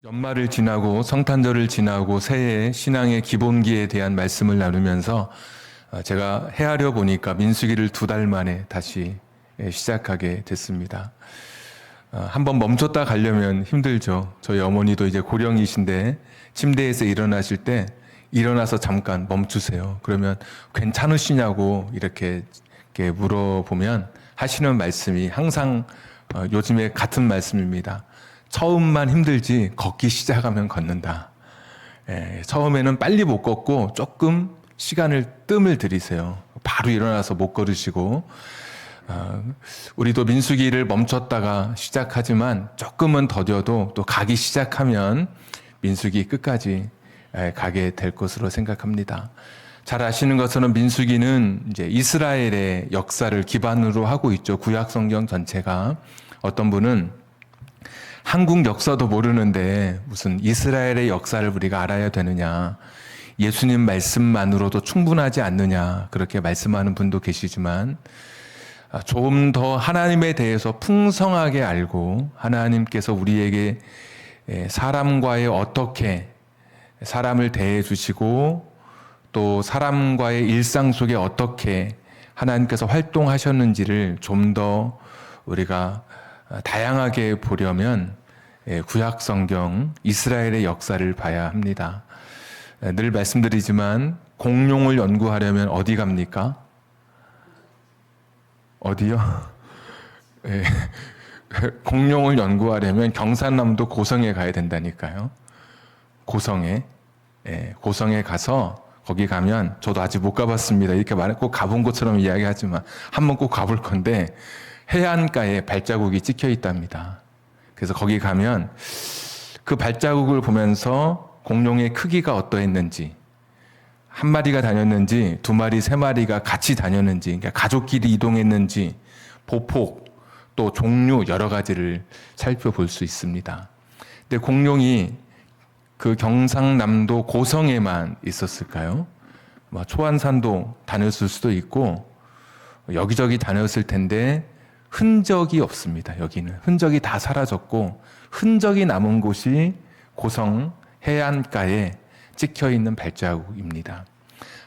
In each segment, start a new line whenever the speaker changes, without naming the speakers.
연말을 지나고 성탄절을 지나고 새해 신앙의 기본기에 대한 말씀을 나누면서 제가 헤아려 보니까 민수기를 2달 만에 다시 시작하게 됐습니다. 한번 멈췄다 가려면 힘들죠. 저희 어머니도 이제 고령이신데 침대에서 일어나실 때 일어나서 잠깐 멈추세요. 그러면 괜찮으시냐고 이렇게 물어보면 하시는 말씀이 항상 요즘에 같은 말씀입니다. 처음만 힘들지 걷기 시작하면 걷는다. 처음에는 빨리 못 걷고 조금 뜸을 들이세요. 바로 일어나서 못 걸으시고 우리도 민수기를 멈췄다가 시작하지만 조금은 더뎌도 또 가기 시작하면 민수기 끝까지 가게 될 것으로 생각합니다. 잘 아시는 것처럼 민수기는 이제 이스라엘의 역사를 기반으로 하고 있죠. 구약 성경 전체가. 어떤 분은 한국 역사도 모르는데 무슨 이스라엘의 역사를 우리가 알아야 되느냐, 예수님 말씀만으로도 충분하지 않느냐, 그렇게 말씀하는 분도 계시지만 조금 더 하나님에 대해서 풍성하게 알고 하나님께서 우리에게 사람과의 어떻게 사람을 대해 주시고 또 사람과의 일상 속에 어떻게 하나님께서 활동하셨는지를 좀 더 우리가 다양하게 보려면 구약 성경 이스라엘의 역사를 봐야 합니다. 늘 말씀드리지만 공룡을 연구하려면 어디 갑니까? 어디요? 공룡을 연구하려면 경산남도 고성에 가야 된다니까요. 고성에 가서 거기 가면, 저도 아직 못 가봤습니다. 이렇게 꼭 가본 것처럼 이야기하지만 한번 꼭 가볼 건데, 해안가에 발자국이 찍혀 있답니다. 그래서 거기 가면 그 발자국을 보면서 공룡의 크기가 어떠했는지, 한 마리가 다녔는지, 2마리, 3마리가 같이 다녔는지, 그러니까 가족끼리 이동했는지, 보폭, 또 종류 여러 가지를 살펴볼 수 있습니다. 근데 공룡이 그 경상남도 고성에만 있었을까요? 초안산도 다녔을 수도 있고 여기저기 다녔을 텐데 흔적이 없습니다. 여기는 흔적이 다 사라졌고 흔적이 남은 곳이 고성 해안가에 찍혀 있는 발자국입니다.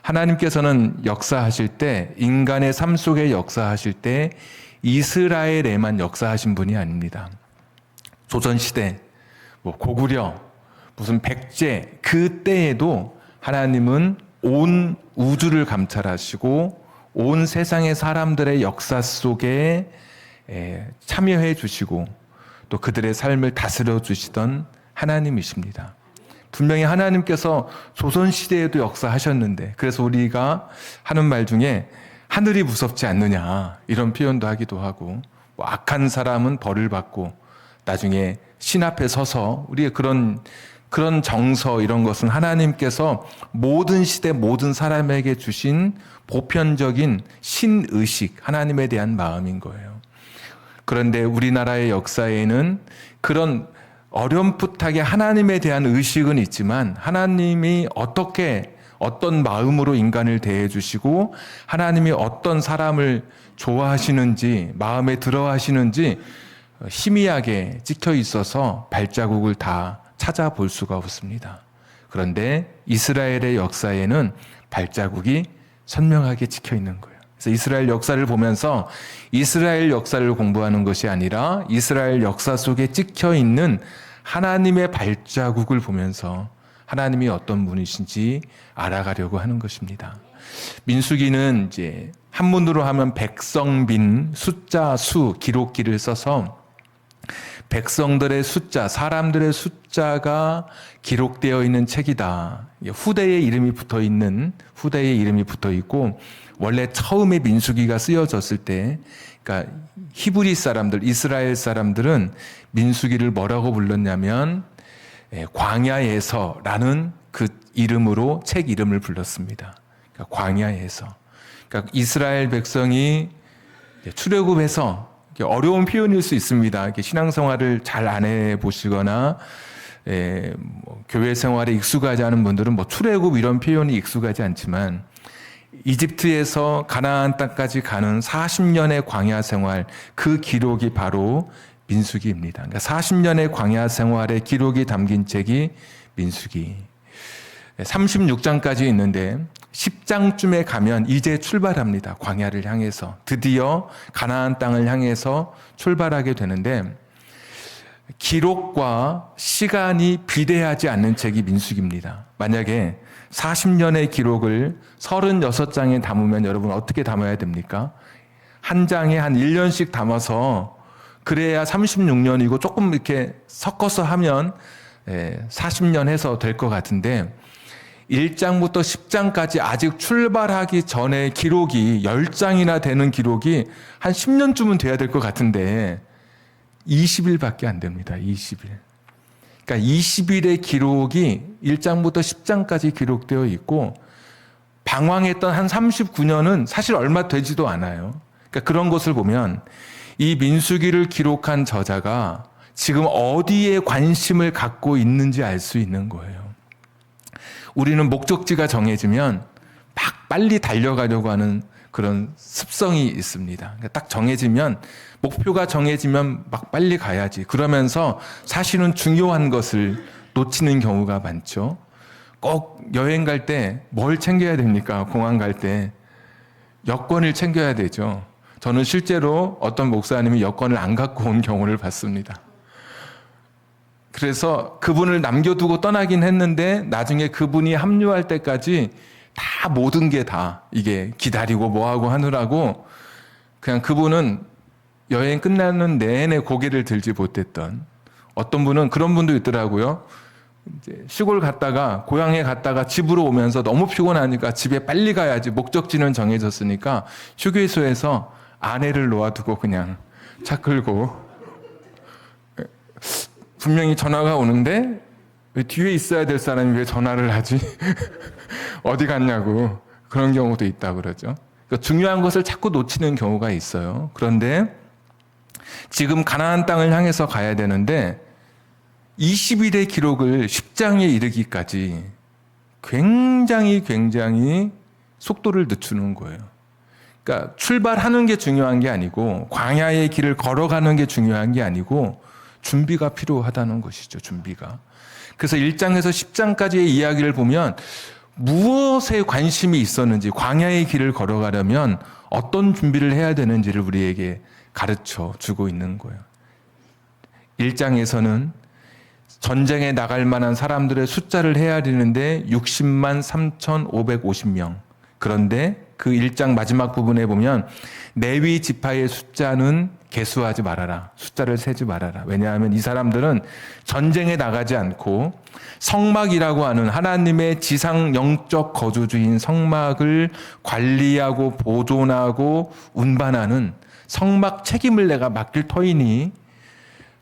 하나님께서는 역사하실 때, 인간의 삶 속에 역사하실 때 이스라엘에만 역사하신 분이 아닙니다. 조선시대, 고구려, 무슨 백제, 그 때에도 하나님은 온 우주를 감찰하시고 온 세상의 사람들의 역사 속에 참여해 주시고 또 그들의 삶을 다스려 주시던 하나님이십니다. 분명히 하나님께서 조선시대에도 역사하셨는데, 그래서 우리가 하는 말 중에 하늘이 무섭지 않느냐 이런 표현도 하기도 하고, 악한 사람은 벌을 받고 나중에 신 앞에 서서, 우리의 그런 정서, 이런 것은 하나님께서 모든 시대 모든 사람에게 주신 보편적인 신의식, 하나님에 대한 마음인 거예요. 그런데 우리나라의 역사에는 그런 어렴풋하게 하나님에 대한 의식은 있지만 하나님이 어떤 마음으로 인간을 대해 주시고 하나님이 어떤 사람을 좋아하시는지, 마음에 들어 하시는지 희미하게 찍혀 있어서 발자국을 다 찾아볼 수가 없습니다. 그런데 이스라엘의 역사에는 발자국이 선명하게 찍혀 있는 거예요. 그래서 이스라엘 역사를 보면서 이스라엘 역사를 공부하는 것이 아니라 이스라엘 역사 속에 찍혀 있는 하나님의 발자국을 보면서 하나님이 어떤 분이신지 알아가려고 하는 것입니다. 민수기는 이제 한문으로 하면 백성빈, 숫자, 수, 기록기를 써서 백성들의 숫자, 사람들의 숫자가 기록되어 있는 책이다. 후대의 이름이 붙어 있고, 원래 처음에 민수기가 쓰여졌을 때, 그러니까 히브리 사람들, 이스라엘 사람들은 민수기를 뭐라고 불렀냐면 광야에서라는 그 이름으로 책 이름을 불렀습니다. 그러니까 광야에서. 그러니까 이스라엘 백성이 출애굽해서, 어려운 표현일 수 있습니다. 신앙생활을 잘 안 해보시거나 교회 생활에 익숙하지 않은 분들은 출애굽 이런 표현이 익숙하지 않지만, 이집트에서 가나안 땅까지 가는 40년의 광야 생활, 그 기록이 바로 민수기입니다. 그러니까 40년의 광야 생활의 기록이 담긴 책이 민수기. 36장까지 있는데 10장쯤에 가면 이제 출발합니다. 광야를 향해서. 드디어 가나안 땅을 향해서 출발하게 되는데 기록과 시간이 비례하지 않는 책이 민수기입니다. 만약에 40년의 기록을 36장에 담으면 여러분 어떻게 담아야 됩니까? 한 장에 한 1년씩 담아서 그래야 36년이고 조금 이렇게 섞어서 하면 40년 해서 될 것 같은데 1장부터 10장까지 아직 출발하기 전에 기록이 10장이나 되는 기록이 한 10년쯤은 돼야 될 것 같은데 20일밖에 안 됩니다. 20일. 그러니까 20일의 기록이 1장부터 10장까지 기록되어 있고 방황했던 한 39년은 사실 얼마 되지도 않아요. 그러니까 그런 것을 보면 이 민수기를 기록한 저자가 지금 어디에 관심을 갖고 있는지 알 수 있는 거예요. 우리는 목적지가 정해지면 막 빨리 달려가려고 하는 그런 습성이 있습니다. 그러니까 딱 정해지면, 목표가 정해지면 막 빨리 가야지. 그러면서 사실은 중요한 것을 놓치는 경우가 많죠. 꼭 여행 갈 때 뭘 챙겨야 됩니까? 공항 갈 때 여권을 챙겨야 되죠. 저는 실제로 어떤 목사님이 여권을 안 갖고 온 경우를 봤습니다. 그래서 그분을 남겨두고 떠나긴 했는데 나중에 그분이 합류할 때까지 다 모든 게 다 이게 기다리고 뭐하고 하느라고 그냥 그분은 여행 끝나는 내내 고개를 들지 못했던, 어떤 분은 그런 분도 있더라고요. 이제 시골 갔다가 고향에 갔다가 집으로 오면서 너무 피곤하니까 집에 빨리 가야지, 목적지는 정해졌으니까 휴게소에서 아내를 놓아두고 그냥 차 끌고, 분명히 전화가 오는데 왜 뒤에 있어야 될 사람이 왜 전화를 하지? 어디 갔냐고. 그런 경우도 있다고 그러죠. 그러니까 중요한 것을 자꾸 놓치는 경우가 있어요. 그런데 지금 가나안 땅을 향해서 가야 되는데 20일의 기록을 10장에 이르기까지 굉장히 속도를 늦추는 거예요. 그러니까 출발하는 게 중요한 게 아니고, 광야의 길을 걸어가는 게 중요한 게 아니고 준비가 필요하다는 것이죠. 준비가. 그래서 1장에서 10장까지의 이야기를 보면 무엇에 관심이 있었는지, 광야의 길을 걸어가려면 어떤 준비를 해야 되는지를 우리에게 가르쳐 주고 있는 거예요. 1장에서는 전쟁에 나갈 만한 사람들의 숫자를 헤아리는데 60만 3,550명. 그런데 그 1장 마지막 부분에 보면 레위 지파의 숫자는 계수하지 말아라. 숫자를 세지 말아라. 왜냐하면 이 사람들은 전쟁에 나가지 않고 성막이라고 하는 하나님의 지상 영적 거주지인 성막을 관리하고 보존하고 운반하는 성막 책임을 내가 맡길 터이니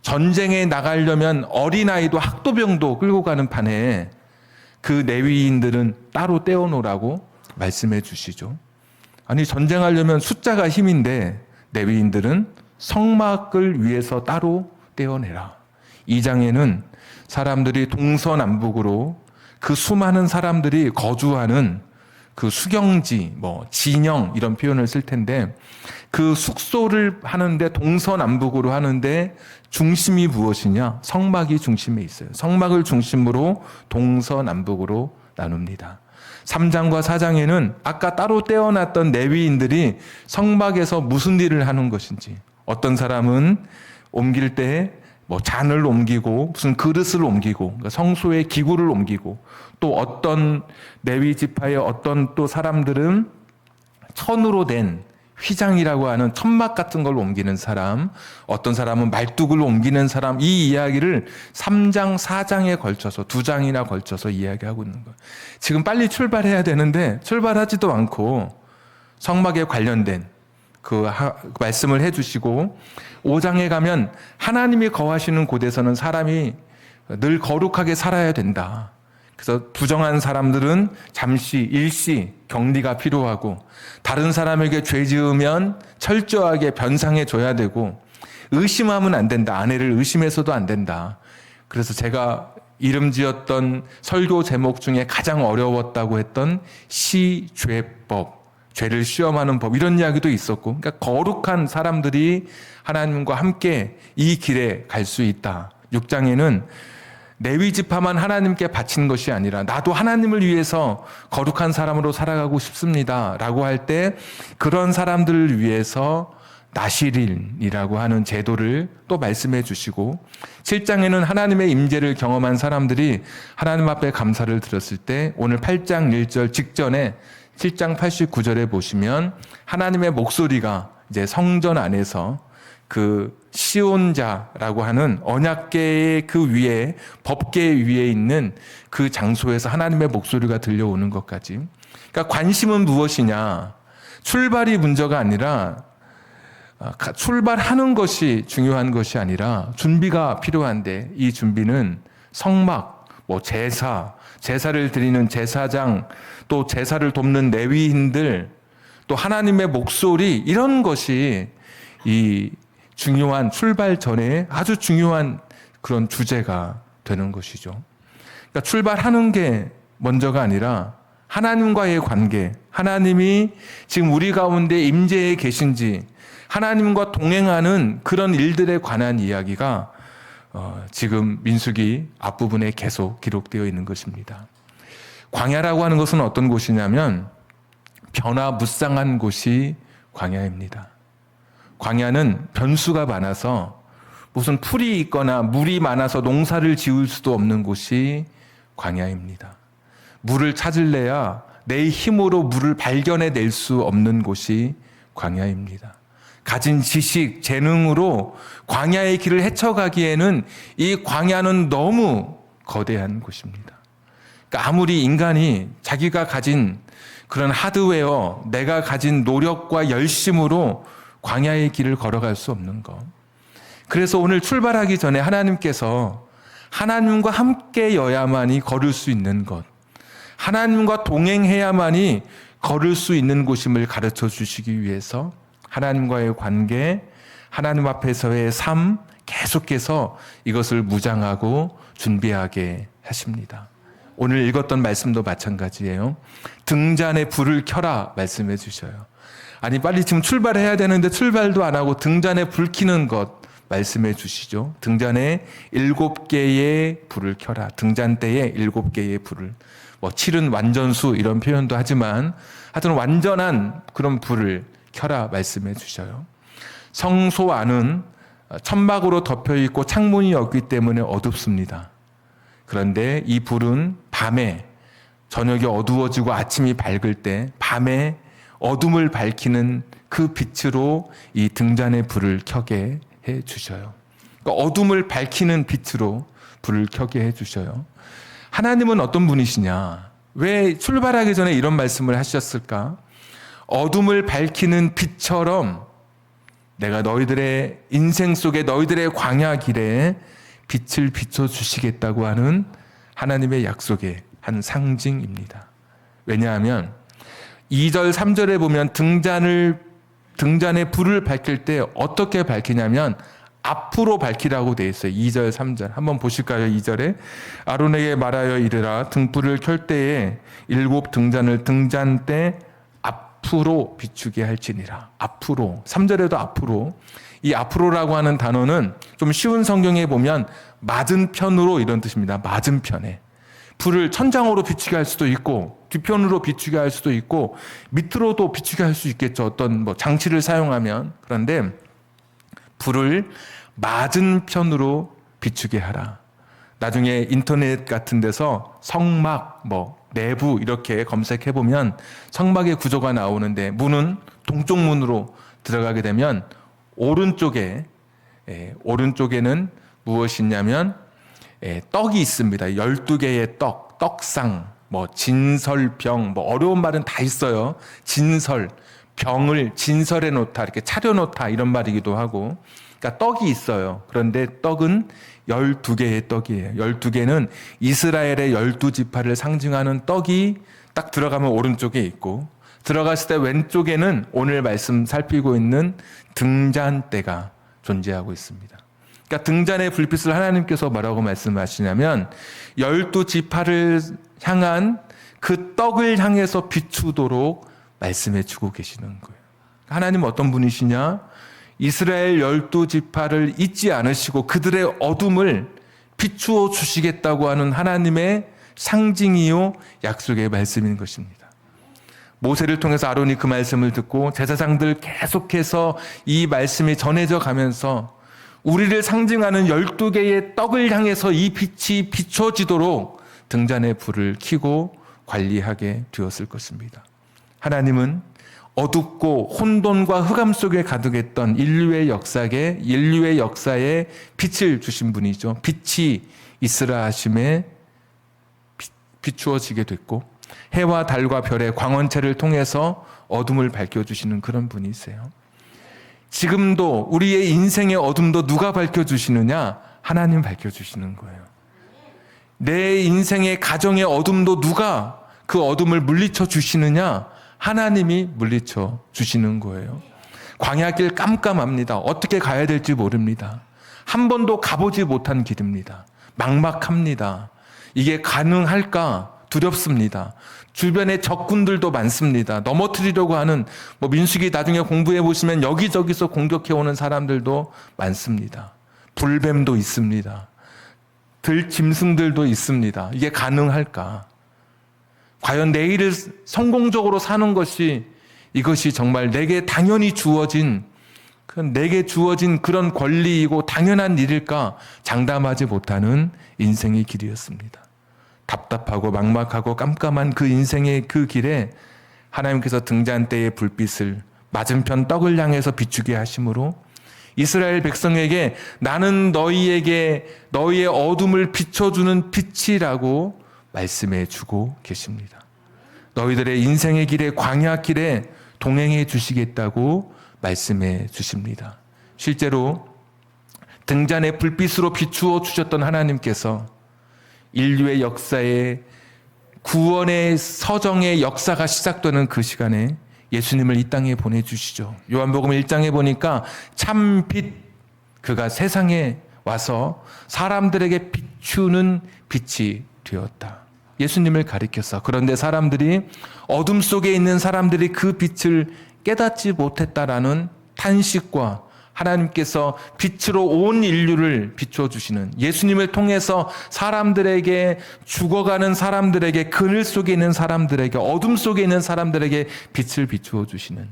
전쟁에 나가려면 어린아이도 학도병도 끌고 가는 판에 그 레위인들은 따로 떼어놓으라고 말씀해 주시죠. 아니, 전쟁하려면 숫자가 힘인데 레위인들은 성막을 위해서 따로 떼어내라. 2장에는 사람들이 동서남북으로 그 수많은 사람들이 거주하는 그 수경지, 진영 이런 표현을 쓸 텐데, 그 숙소를 하는데 동서남북으로 하는데 중심이 무엇이냐? 성막이 중심에 있어요. 성막을 중심으로 동서남북으로 나눕니다. 3장과 4장에는 아까 따로 떼어놨던 레위인들이 성막에서 무슨 일을 하는 것인지, 어떤 사람은 옮길 때 잔을 옮기고 무슨 그릇을 옮기고, 그러니까 성소의 기구를 옮기고, 또 어떤 레위 지파의 어떤 또 사람들은 천으로 된 휘장이라고 하는 천막 같은 걸 옮기는 사람, 어떤 사람은 말뚝을 옮기는 사람, 이 이야기를 3장, 4장에 걸쳐서 2장이나 걸쳐서 이야기하고 있는 거예요. 지금 빨리 출발해야 되는데 출발하지도 않고 성막에 관련된 그 말씀을 해주시고, 5장에 가면 하나님이 거하시는 곳에서는 사람이 늘 거룩하게 살아야 된다. 그래서 부정한 사람들은 잠시 일시 격리가 필요하고, 다른 사람에게 죄 지으면 철저하게 변상해 줘야 되고, 의심하면 안 된다. 아내를 의심해서도 안 된다. 그래서 제가 이름 지었던 설교 제목 중에 가장 어려웠다고 했던 시죄법, 죄를 시험하는 법 이런 이야기도 있었고, 그러니까 거룩한 사람들이 하나님과 함께 이 길에 갈 수 있다. 6장에는 레위 지파만 하나님께 바친 것이 아니라 나도 하나님을 위해서 거룩한 사람으로 살아가고 싶습니다 라고 할 때 그런 사람들을 위해서 나시린이라고 하는 제도를 또 말씀해 주시고, 7장에는 하나님의 임재를 경험한 사람들이 하나님 앞에 감사를 드렸을 때 오늘 8장 1절 직전에 7장 89절에 보시면 하나님의 목소리가 이제 성전 안에서 그 시온자라고 하는 언약궤의 그 위에, 법궤 위에 있는 그 장소에서 하나님의 목소리가 들려오는 것까지. 그러니까 관심은 무엇이냐? 출발이 문제가 아니라 출발하는 것이 중요한 것이 아니라 준비가 필요한데, 이 준비는 성막, 제사를 드리는 제사장, 또 제사를 돕는 레위인들, 또 하나님의 목소리, 이런 것이 이 중요한 출발 전에 아주 중요한 그런 주제가 되는 것이죠. 그러니까 출발하는 게 먼저가 아니라 하나님과의 관계, 하나님이 지금 우리 가운데 임재해 계신지, 하나님과 동행하는 그런 일들에 관한 이야기가 지금 민수기 앞부분에 계속 기록되어 있는 것입니다. 광야라고 하는 것은 어떤 곳이냐면 변화무쌍한 곳이 광야입니다. 광야는 변수가 많아서 무슨 풀이 있거나 물이 많아서 농사를 지을 수도 없는 곳이 광야입니다. 물을 찾을래야 내 힘으로 물을 발견해낼 수 없는 곳이 광야입니다. 가진 지식, 재능으로 광야의 길을 헤쳐가기에는 이 광야는 너무 거대한 곳입니다. 그러니까 아무리 인간이 자기가 가진 그런 하드웨어, 내가 가진 노력과 열심으로 광야의 길을 걸어갈 수 없는 것. 그래서 오늘 출발하기 전에 하나님께서 하나님과 함께여야만이 걸을 수 있는 것, 하나님과 동행해야만이 걸을 수 있는 곳임을 가르쳐 주시기 위해서 하나님과의 관계, 하나님 앞에서의 삶, 계속해서 이것을 무장하고 준비하게 하십니다. 오늘 읽었던 말씀도 마찬가지예요. 등잔에 불을 켜라 말씀해 주셔요. 아니, 빨리 지금 출발해야 되는데 출발도 안 하고 등잔에 불 켜는 것 말씀해 주시죠. 등잔에 7개의 불을 켜라. 등잔대에 7개의 불을. 7은 완전수 이런 표현도 하지만 하여튼 완전한 그런 불을 켜라 말씀해 주셔요. 성소 안은 천막으로 덮여 있고 창문이 없기 때문에 어둡습니다. 그런데 이 불은 밤에, 저녁이 어두워지고 아침이 밝을 때 밤에 어둠을 밝히는 그 빛으로 이 등잔의 불을 켜게 해 주셔요. 그러니까 어둠을 밝히는 빛으로 불을 켜게 해 주셔요. 하나님은 어떤 분이시냐? 왜 출발하기 전에 이런 말씀을 하셨을까? 어둠을 밝히는 빛처럼 내가 너희들의 인생 속에, 너희들의 광야 길에 빛을 비춰주시겠다고 하는 하나님의 약속의 한 상징입니다. 왜냐하면 2절, 3절에 보면 등잔에 불을 밝힐 때 어떻게 밝히냐면 앞으로 밝히라고 되어 있어요. 2절, 3절. 한번 보실까요? 2절에 아론에게 말하여 이르라. 등불을 켤 때에 7 등잔을 등잔대 앞으로 비추게 할지니라. 앞으로. 3절에도 앞으로. 이 앞으로라고 하는 단어는 좀 쉬운 성경에 보면 맞은편으로 이런 뜻입니다. 맞은편에. 불을 천장으로 비추게 할 수도 있고 뒤편으로 비추게 할 수도 있고 밑으로도 비추게 할 수 있겠죠. 어떤 장치를 사용하면. 그런데 불을 맞은편으로 비추게 하라. 나중에 인터넷 같은 데서 성막, 내부 이렇게 검색해 보면 성막의 구조가 나오는데 문은 동쪽 문으로 들어가게 되면 오른쪽에는 무엇이 있냐면 떡이 있습니다. 12개의 떡상, 진설병, 어려운 말은 다 있어요. 진설, 병을 진설해 놓다, 이렇게 차려 놓다 이런 말이기도 하고. 그러니까 떡이 있어요. 그런데 떡은 12개의 떡이에요. 12개는 이스라엘의 12지파를 상징하는 떡이 딱 들어가면 오른쪽에 있고, 들어갔을 때 왼쪽에는 오늘 말씀 살피고 있는 등잔대가 존재하고 있습니다. 그러니까 등잔의 불빛을 하나님께서 뭐라고 말씀하시냐면 12지파를 향한 그 떡을 향해서 비추도록 말씀해 주고 계시는 거예요. 하나님은 어떤 분이시냐? 이스라엘 12지파를 잊지 않으시고 그들의 어둠을 비추어 주시겠다고 하는 하나님의 상징이요 약속의 말씀인 것입니다. 모세를 통해서 아론이 그 말씀을 듣고 제사장들 계속해서 이 말씀이 전해져 가면서 우리를 상징하는 12개의 떡을 향해서 이 빛이 비춰지도록 등잔에 불을 켜고 관리하게 되었을 것입니다. 하나님은 어둡고 혼돈과 흑암 속에 가득했던 인류의 역사에 빛을 주신 분이죠. 빛이 있으라 하심에 비추어지게 됐고 해와 달과 별의 광원체를 통해서 어둠을 밝혀주시는 그런 분이세요. 지금도 우리의 인생의 어둠도 누가 밝혀주시느냐? 하나님 밝혀주시는 거예요. 내 인생의 가정의 어둠도 누가 그 어둠을 물리쳐 주시느냐? 하나님이 물리쳐 주시는 거예요. 광야길 깜깜합니다. 어떻게 가야 될지 모릅니다. 한 번도 가보지 못한 길입니다. 막막합니다. 이게 가능할까 두렵습니다. 주변에 적군들도 많습니다. 넘어뜨리려고 하는 민수기 나중에 공부해 보시면 여기저기서 공격해 오는 사람들도 많습니다. 불뱀도 있습니다. 들짐승들도 있습니다. 이게 가능할까? 과연 내일을 성공적으로 사는 것이 이것이 정말 내게 당연히 주어진 그런 권리이고 당연한 일일까 장담하지 못하는 인생의 길이었습니다. 답답하고 막막하고 깜깜한 그 인생의 그 길에 하나님께서 등잔대의 불빛을 맞은편 떡을 향해서 비추게 하심으로 이스라엘 백성에게 나는 너희에게 너희의 어둠을 비춰주는 빛이라고 말씀해 주고 계십니다. 너희들의 인생의 길에 광야 길에 동행해 주시겠다고 말씀해 주십니다. 실제로 등잔의 불빛으로 비추어 주셨던 하나님께서 인류의 역사에 구원의 서정의 역사가 시작되는 그 시간에 예수님을 이 땅에 보내주시죠. 요한복음 1장에 보니까 참빛 그가 세상에 와서 사람들에게 비추는 빛이 되었다. 예수님을 가리켜서. 그런데 사람들이 어둠 속에 있는 사람들이 그 빛을 깨닫지 못했다라는 탄식과 하나님께서 빛으로 온 인류를 비춰주시는 예수님을 통해서 사람들에게 죽어가는 사람들에게 그늘 속에 있는 사람들에게 어둠 속에 있는 사람들에게 빛을 비추어 주시는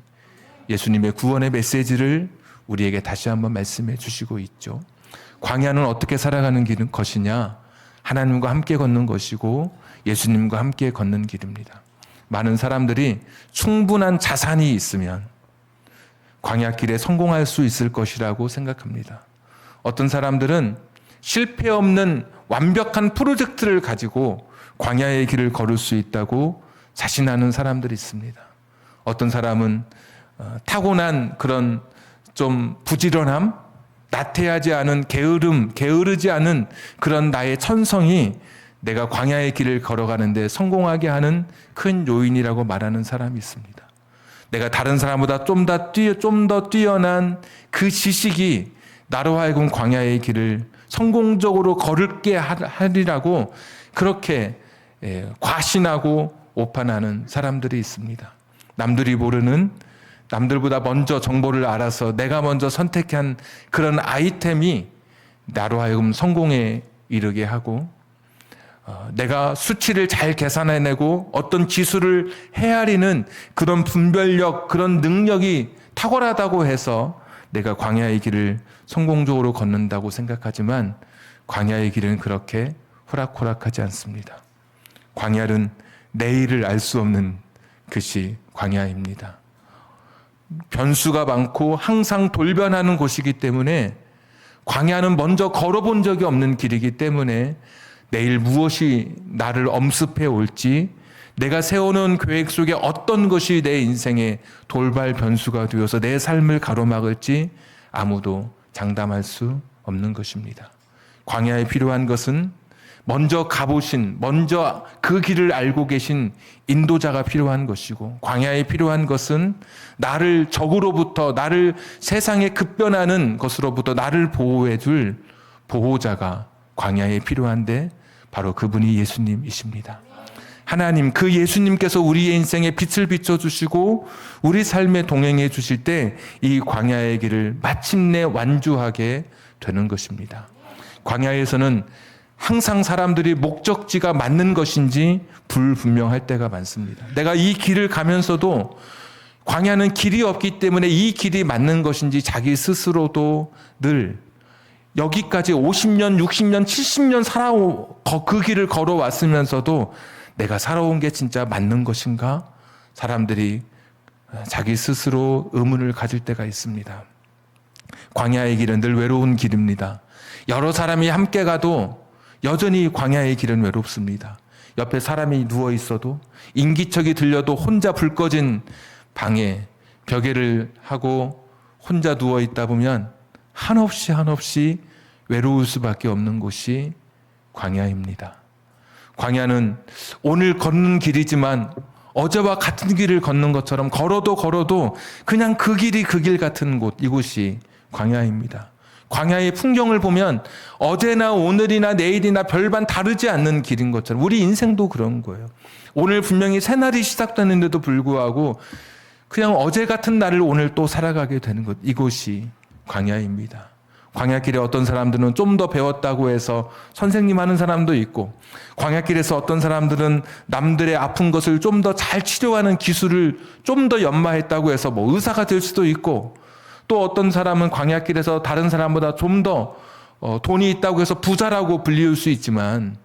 예수님의 구원의 메시지를 우리에게 다시 한번 말씀해 주시고 있죠. 광야는 어떻게 살아가는 것이냐? 하나님과 함께 걷는 것이고 예수님과 함께 걷는 길입니다. 많은 사람들이 충분한 자산이 있으면 광야길에 성공할 수 있을 것이라고 생각합니다. 어떤 사람들은 실패 없는 완벽한 프로젝트를 가지고 광야의 길을 걸을 수 있다고 자신하는 사람들이 있습니다. 어떤 사람은 타고난 그런 좀 부지런함, 나태하지 않은 게으르지 않은 그런 나의 천성이 내가 광야의 길을 걸어가는데 성공하게 하는 큰 요인이라고 말하는 사람이 있습니다. 내가 다른 사람보다 좀 더 뛰어난 그 지식이 나로 하여금 광야의 길을 성공적으로 걸을게 하리라고 그렇게 과신하고 오판하는 사람들이 있습니다. 남들이 모르는 남들보다 먼저 정보를 알아서 내가 먼저 선택한 그런 아이템이 나로 하여금 성공에 이르게 하고 내가 수치를 잘 계산해내고 어떤 기술을 헤아리는 그런 분별력, 그런 능력이 탁월하다고 해서 내가 광야의 길을 성공적으로 걷는다고 생각하지만 광야의 길은 그렇게 호락호락하지 않습니다. 광야는 내일을 알 수 없는 것이 광야입니다. 변수가 많고 항상 돌변하는 곳이기 때문에 광야는 먼저 걸어본 적이 없는 길이기 때문에 내일 무엇이 나를 엄습해 올지 내가 세워놓은 계획 속에 어떤 것이 내 인생의 돌발 변수가 되어서 내 삶을 가로막을지 아무도 장담할 수 없는 것입니다. 광야에 필요한 것은 먼저 가보신, 먼저 그 길을 알고 계신 인도자가 필요한 것이고 광야에 필요한 것은 나를 적으로부터 나를 세상에 급변하는 것으로부터 나를 보호해 줄 보호자가 광야에 필요한데 바로 그분이 예수님이십니다. 하나님, 그 예수님께서 우리의 인생에 빛을 비춰주시고 우리 삶에 동행해 주실 때 이 광야의 길을 마침내 완주하게 되는 것입니다. 광야에서는 항상 사람들이 목적지가 맞는 것인지 불분명할 때가 많습니다. 내가 이 길을 가면서도 광야는 길이 없기 때문에 이 길이 맞는 것인지 자기 스스로도 늘 여기까지 50년, 60년, 70년 그 길을 걸어왔으면서도 내가 살아온 게 진짜 맞는 것인가? 사람들이 자기 스스로 의문을 가질 때가 있습니다. 광야의 길은 늘 외로운 길입니다. 여러 사람이 함께 가도 여전히 광야의 길은 외롭습니다. 옆에 사람이 누워 있어도, 인기척이 들려도 혼자 불 꺼진 방에 벽에를 하고 혼자 누워 있다 보면 한없이 외로울 수밖에 없는 곳이 광야입니다. 광야는 오늘 걷는 길이지만 어제와 같은 길을 걷는 것처럼 걸어도 그냥 그 길이 그 길 같은 곳, 이곳이 광야입니다. 광야의 풍경을 보면 어제나 오늘이나 내일이나 별반 다르지 않는 길인 것처럼 우리 인생도 그런 거예요. 오늘 분명히 새날이 시작되는데도 불구하고 그냥 어제 같은 날을 오늘 또 살아가게 되는 것, 이곳이 광야입니다. 광야길에 어떤 사람들은 좀 더 배웠다고 해서 선생님 하는 사람도 있고, 광야길에서 어떤 사람들은 남들의 아픈 것을 좀 더 잘 치료하는 기술을 좀 더 연마했다고 해서 뭐 의사가 될 수도 있고, 또 어떤 사람은 광야길에서 다른 사람보다 좀 더 돈이 있다고 해서 부자라고 불리울 수 있지만,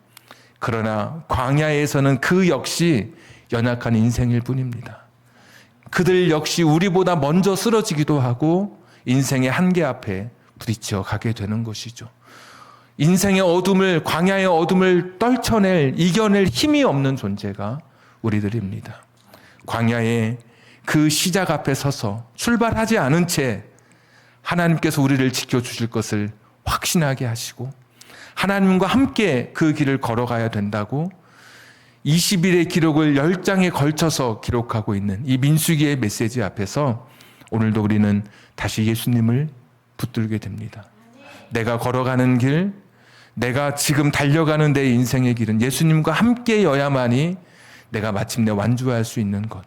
그러나 광야에서는 그 역시 연약한 인생일 뿐입니다. 그들 역시 우리보다 먼저 쓰러지기도 하고 인생의 한계 앞에 부딪혀 가게 되는 것이죠. 인생의 어둠을, 광야의 어둠을 떨쳐낼, 이겨낼 힘이 없는 존재가 우리들입니다. 광야의 그 시작 앞에 서서 출발하지 않은 채 하나님께서 우리를 지켜주실 것을 확신하게 하시고 하나님과 함께 그 길을 걸어가야 된다고 20일의 기록을 10장에 걸쳐서 기록하고 있는 이 민수기의 메시지 앞에서 오늘도 우리는 다시 예수님을 붙들게 됩니다. 내가 걸어가는 길, 내가 지금 달려가는 내 인생의 길은 예수님과 함께여야만이 내가 마침내 완주할 수 있는 것.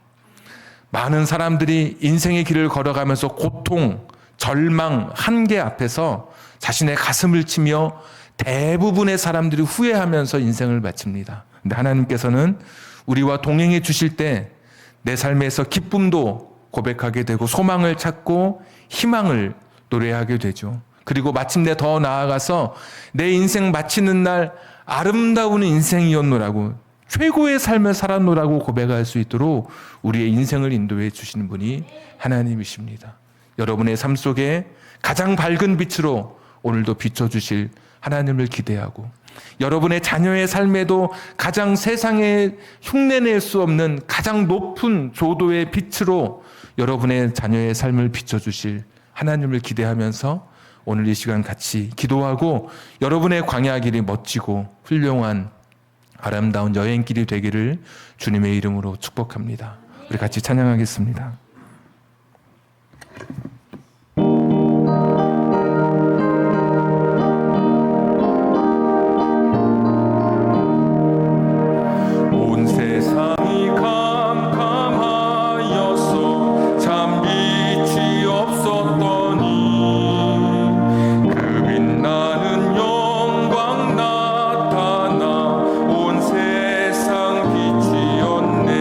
많은 사람들이 인생의 길을 걸어가면서 고통, 절망, 한계 앞에서 자신의 가슴을 치며 대부분의 사람들이 후회하면서 인생을 마칩니다. 근데 하나님께서는 우리와 동행해 주실 때 내 삶에서 기쁨도 고백하게 되고 소망을 찾고 희망을 노래하게 되죠. 그리고 마침내 더 나아가서 내 인생 마치는 날 아름다운 인생이었노라고, 최고의 삶을 살았노라고 고백할 수 있도록 우리의 인생을 인도해 주시는 분이 하나님이십니다. 여러분의 삶 속에 가장 밝은 빛으로 오늘도 비춰주실 하나님을 기대하고, 여러분의 자녀의 삶에도 가장 세상에 흉내낼 수 없는 가장 높은 조도의 빛으로 여러분의 자녀의 삶을 비춰주실 하나님을 기대하면서 오늘 이 시간 같이 기도하고 여러분의 광야 길이 멋지고 훌륭한 아름다운 여행길이 되기를 주님의 이름으로 축복합니다. 우리 같이 찬양하겠습니다. 온 세상이 캄캄하여서 참 빛이 없었더니 그 빛나는 영광 나타나 온 세상 빛이었네.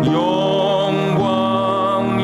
영광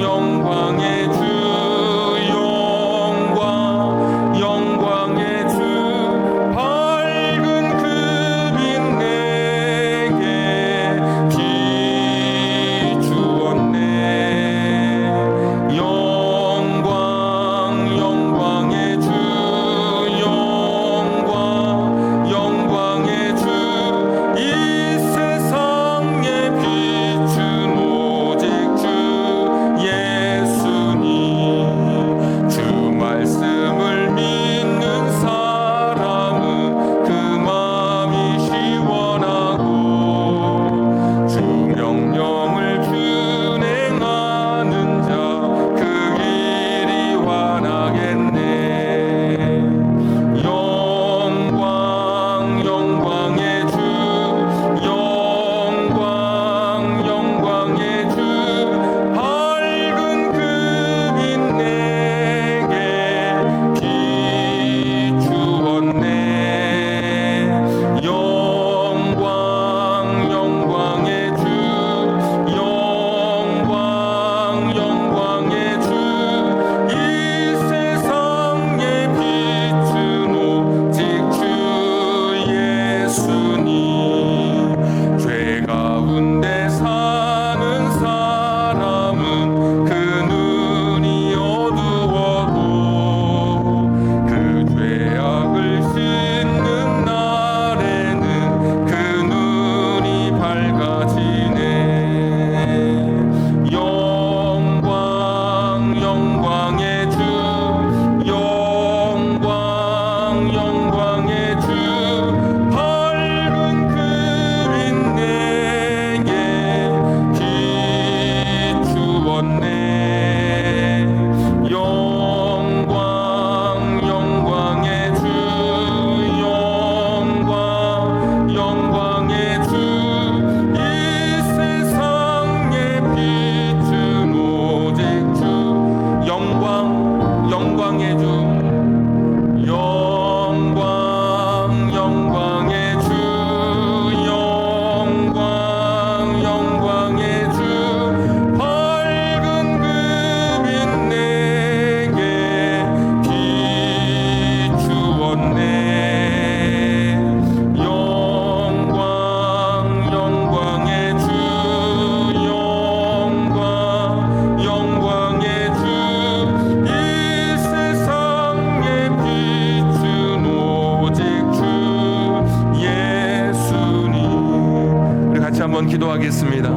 한번 기도하겠습니다.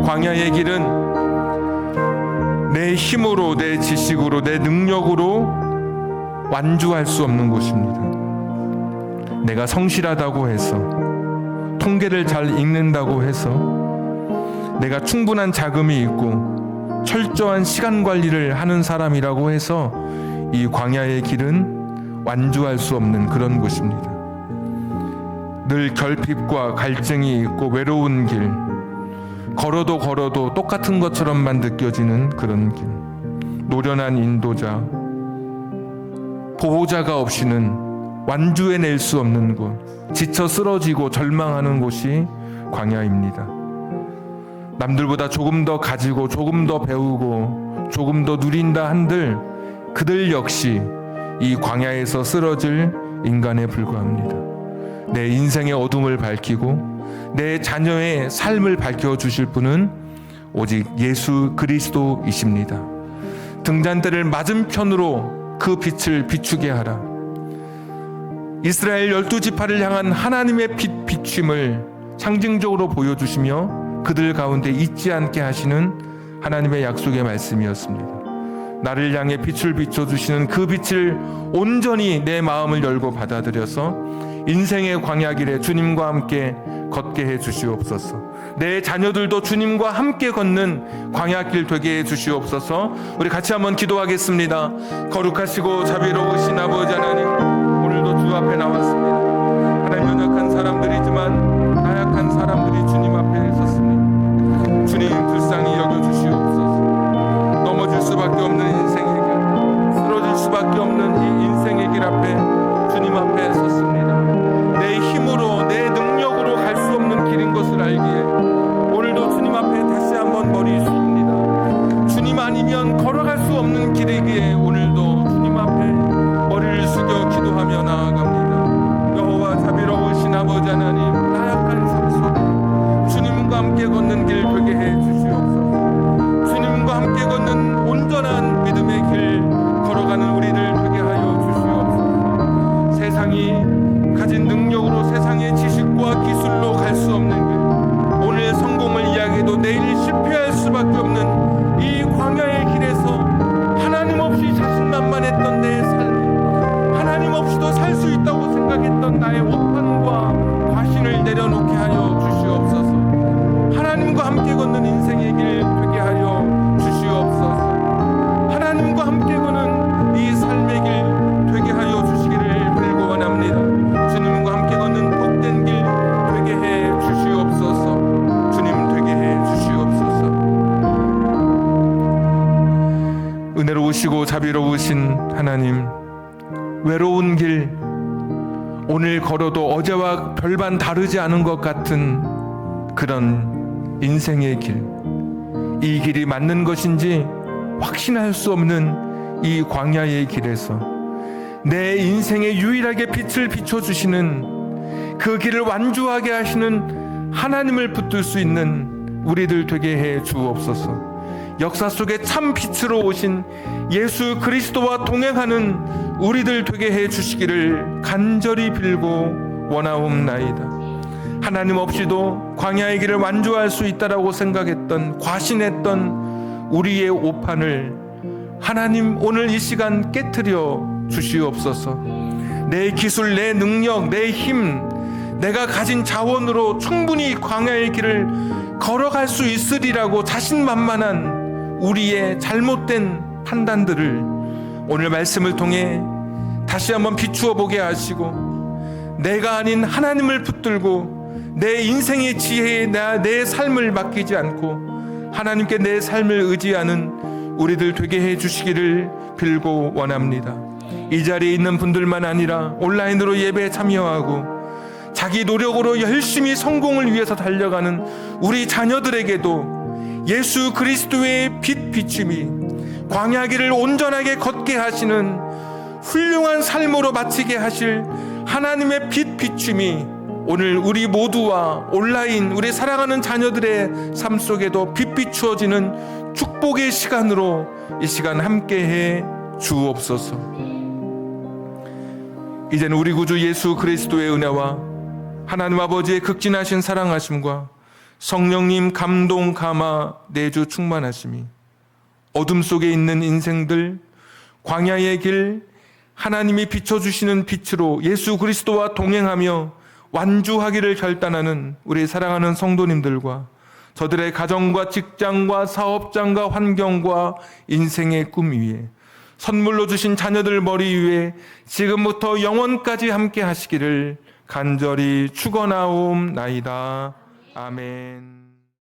광야의 길은 내 힘으로, 내 지식으로, 내 능력으로 완주할 수 없는 곳입니다. 내가 성실하다고 해서, 통계를 잘 읽는다고 해서, 내가 충분한 자금이 있고 철저한 시간 관리를 하는 사람이라고 해서 이 광야의 길은 완주할 수 없는 그런 곳입니다. 늘 결핍과 갈증이 있고 외로운 길, 걸어도 똑같은 것처럼만 느껴지는 그런 길, 노련한 인도자, 보호자가 없이는 완주해낼 수 없는 곳, 지쳐 쓰러지고 절망하는 곳이 광야입니다. 남들보다 조금 더 가지고 조금 더 배우고 조금 더 누린다 한들 그들 역시 이 광야에서 쓰러질 인간에 불과합니다. 내 인생의 어둠을 밝히고 내 자녀의 삶을 밝혀주실 분은 오직 예수 그리스도이십니다. 등잔대를 맞은편으로 그 빛을 비추게 하라. 이스라엘 12지파를 향한 하나님의 빛 비춤을 상징적으로 보여주시며 그들 가운데 잊지 않게 하시는 하나님의 약속의 말씀이었습니다. 나를 향해 빛을 비춰주시는 그 빛을 온전히 내 마음을 열고 받아들여서 인생의 광야길에 주님과 함께 걷게 해 주시옵소서. 내 자녀들도 주님과 함께 걷는 광야길 되게 해 주시옵소서. 우리 같이 한번 기도하겠습니다. 거룩하시고 자비로우신 아버지 하나님, 오늘도 주 앞에 나왔습니다. 하나님, 연약한 사람들이지만 나약한 사람들이 주님 앞에 섰습니다. 주님 불쌍히 여겨주시옵소서. 넘어질 수밖에 없는 인생의 길, 쓰러질 수밖에 없는 이 인생의 길 앞에 주님 앞에 섰습니다. 내 힘으로, 내 능력으로 갈 수 없는 길인 것을 알기에 오늘도 주님 앞에 다시 한번 머리 숙입니다. 주님 아니면 걸어갈 수 없는 길이기에 오늘도 주님 앞에 머리를 숙여 기도하며 나아갑니다. 여호와 자비로우신 아버지 하나님, 나약한 삶 속에 주님과 함께 걷는 길 되게 해 주시옵소서. 주님과 함께 걷는 온전한 믿음의 길 걸어가는 우리들 되게 하여 주시옵소서. 세상이 가진 능력으로, 세상의 지식과 기술로 갈 수 없는 길, 오늘 성공을 이야기해도 내일 실패할 수밖에 없는 이 광야의 길에서 하나님 없이 자신만만했던 내 삶, 하나님 없이도 살 수 있다고 생각했던 나의 오판과 과신을 내려놓게 하여 주시옵소서. 하나님과 함께 걷는 인생의 길 되게 하여 주시옵소서. 하나님과 함께 걷는 이 삶의 길 되게 하여 주시기를 빌고 원합니다. 주님과 함께 걷는 복된 길 되게 해 주시옵소서. 주님 되게 해 주시옵소서. 은혜로우시고 자비로우신 하나님, 외로운 길, 오늘 걸어도 어제와 별반 다르지 않은 것 같은 그런 인생의 길, 이 길이 맞는 것인지 확신할 수 없는 이 광야의 길에서 내 인생에 유일하게 빛을 비춰주시는 그 길을 완주하게 하시는 하나님을 붙들 수 있는 우리들 되게 해 주옵소서. 역사 속에 참 빛으로 오신 예수 그리스도와 동행하는 우리들 되게 해 주시기를 간절히 빌고 원하옵나이다. 하나님 없이도 광야의 길을 완주할 수 있다라고 생각했던, 과신했던 우리의 오판을 하나님 오늘 이 시간 깨트려 주시옵소서. 내 기술, 내 능력, 내 힘, 내가 가진 자원으로 충분히 광야의 길을 걸어갈 수 있으리라고 자신만만한 우리의 잘못된 판단들을 오늘 말씀을 통해 다시 한번 비추어 보게 하시고, 내가 아닌 하나님을 붙들고 내 인생의 지혜에 내 삶을 맡기지 않고 하나님께 내 삶을 의지하는 우리들 되게 해 주시기를 빌고 원합니다. 이 자리에 있는 분들만 아니라 온라인으로 예배에 참여하고 자기 노력으로 열심히 성공을 위해서 달려가는 우리 자녀들에게도 예수 그리스도의 빛 비춤이 광야길을 온전하게 걷게 하시는 훌륭한 삶으로 마치게 하실 하나님의 빛 비춤이 오늘 우리 모두와 온라인 우리 사랑하는 자녀들의 삶 속에도 빛 비추어지는 축복의 시간으로 이 시간 함께해 주옵소서. 이제는 우리 구주 예수 그리스도의 은혜와 하나님 아버지의 극진하신 사랑하심과 성령님 감동 감화 내주 충만하심이 어둠 속에 있는 인생들, 광야의 길, 하나님이 비춰주시는 빛으로 예수 그리스도와 동행하며 완주하기를 결단하는 우리 사랑하는 성도님들과 저들의 가정과 직장과 사업장과 환경과 인생의 꿈 위에 선물로 주신 자녀들 머리 위에 지금부터 영원까지 함께 하시기를 간절히 축원하옵나이다. 아멘.